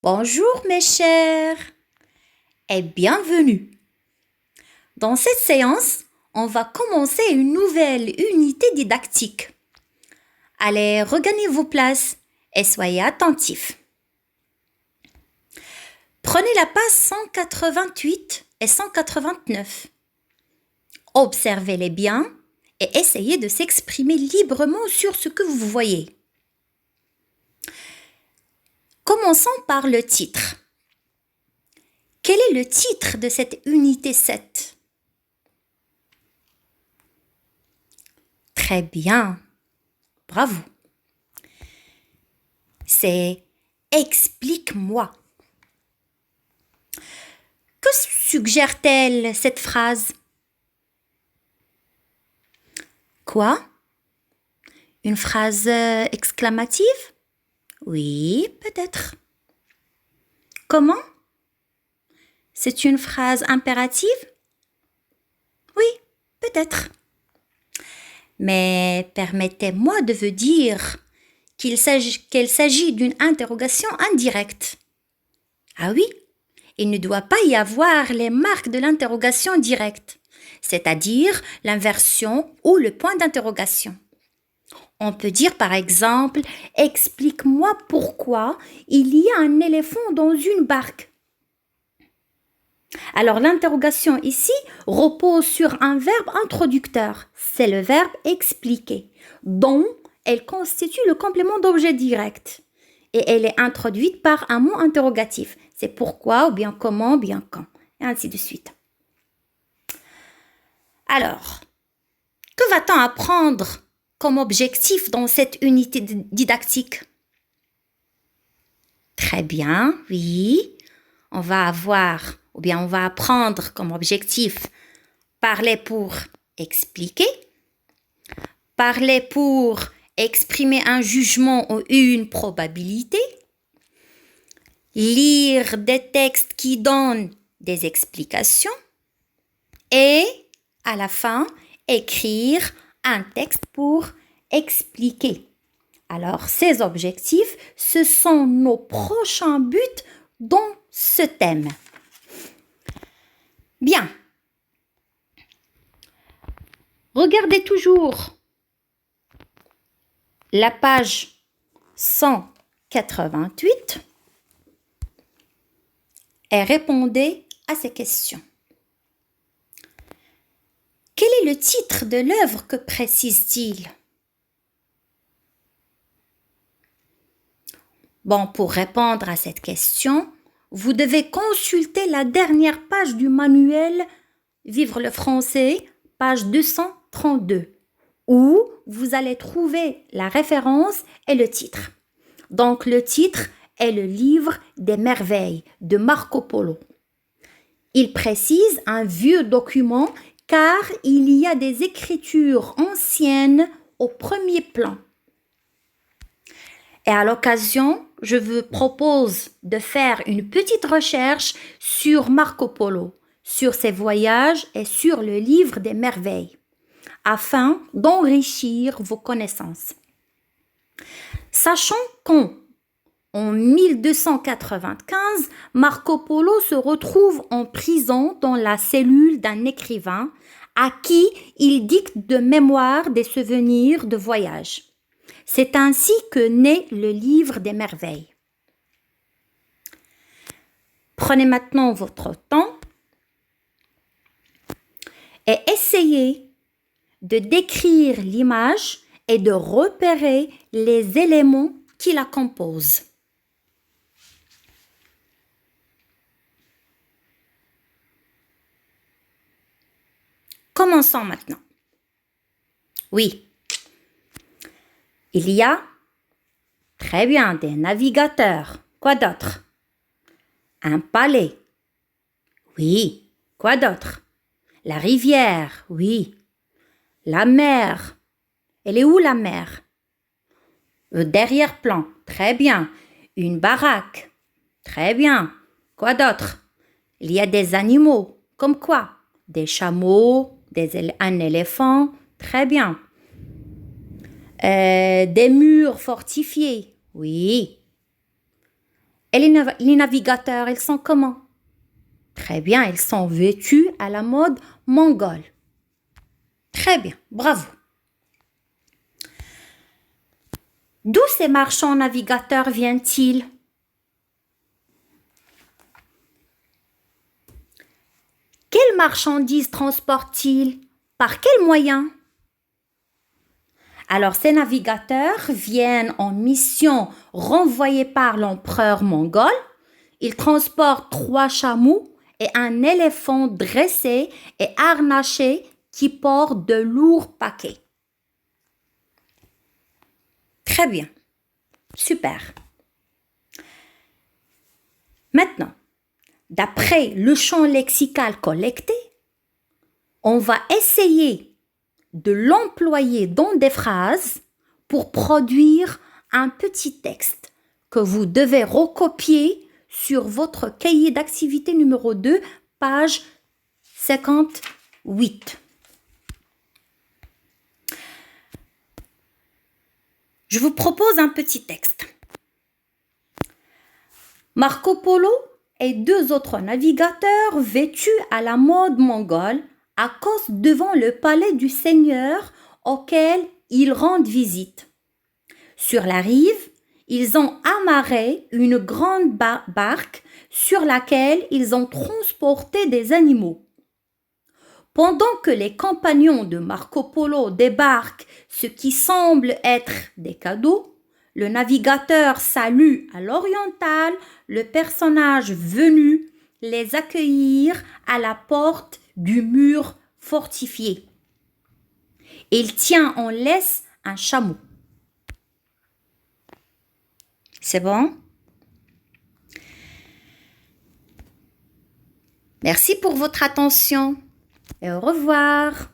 Bonjour mes chers et bienvenue. Dans cette séance, on va commencer une nouvelle unité didactique. Allez, regagnez vos places et soyez attentifs. Prenez la page 188 et 189. Observez-les bien et essayez de s'exprimer librement sur ce que vous voyez. Commençons par le titre. Quel est le titre de cette unité 7? Très bien, bravo. C'est « Explique-moi ». Que suggère-t-elle cette phrase? Quoi? Une phrase exclamative? Oui, peut-être. Comment? C'est une phrase impérative? Oui, peut-être. Mais permettez-moi de vous dire qu'il s'agit d'une interrogation indirecte. Ah oui, il ne doit pas y avoir les marques de l'interrogation directe, c'est-à-dire l'inversion ou le point d'interrogation. On peut dire par exemple « Explique-moi pourquoi il y a un éléphant dans une barque ». Alors l'interrogation ici repose sur un verbe introducteur, c'est le verbe « expliquer », dont elle constitue le complément d'objet direct. Et elle est introduite par un mot interrogatif. C'est pourquoi, ou bien comment, ou bien quand, et ainsi de suite. Alors, que va-t-on apprendre comme objectif dans cette unité didactique? Très bien, oui. On va apprendre comme objectif parler pour expliquer, parler pour exprimer un jugement ou une probabilité, lire des textes qui donnent des explications et, à la fin, écrire un texte pour expliquer. Alors, ces objectifs, ce sont nos prochains buts dans ce thème. Bien. Regardez toujours la page 188 et répondez à ces questions. Quel est le titre de l'œuvre que précise-t-il? Bon, pour répondre à cette question, vous devez consulter la dernière page du manuel Vivre le français, page 232, où vous allez trouver la référence et le titre. Donc, le titre est le livre des merveilles de Marco Polo. Il précise un vieux document car il y a des écritures anciennes au premier plan. Et à l'occasion, je vous propose de faire une petite recherche sur Marco Polo, sur ses voyages et sur le livre des merveilles, afin d'enrichir vos connaissances. Sachant qu'en 1295, Marco Polo se retrouve en prison dans la cellule d'un écrivain à qui il dicte de mémoire des souvenirs de voyage. C'est ainsi que naît le livre des merveilles. Prenez maintenant votre temps et essayez de décrire l'image et de repérer les éléments qui la composent. Commençons maintenant. Oui. Il y a, très bien, des navigateurs. Quoi d'autre? Un palais. Oui. Quoi d'autre? La rivière. Oui. La mer. Elle est où la mer? Derrière-plan. Très bien. Une baraque. Très bien. Quoi d'autre? Il y a des animaux. Comme quoi? Des chameaux, un éléphant. Très bien. Des murs fortifiés. Oui. Et les navigateurs, ils sont comment? Très bien, ils sont vêtus à la mode mongole. Très bien, bravo. D'où ces marchands navigateurs viennent-ils? Quelles marchandises transportent-ils? Par quels moyens? Alors, ces navigateurs viennent en mission renvoyée par l'empereur mongol. Ils transportent 3 chameaux et un éléphant dressé et harnaché qui porte de lourds paquets. Très bien, super. Maintenant, d'après le champ lexical collecté, on va essayer de l'employer dans des phrases pour produire un petit texte que vous devez recopier sur votre cahier d'activité numéro 2, page 58. Je vous propose un petit texte. Marco Polo et 2 autres navigateurs vêtus à la mode mongole accostent devant le palais du seigneur auquel ils rendent visite. Sur la rive, ils ont amarré une grande barque sur laquelle ils ont transporté des animaux. Pendant que les compagnons de Marco Polo débarquent ce qui semble être des cadeaux, le navigateur salue à l'oriental le personnage venu les accueillir à la porte du mur fortifié. Il tient en laisse un chameau. C'est bon? Merci pour votre attention et au revoir.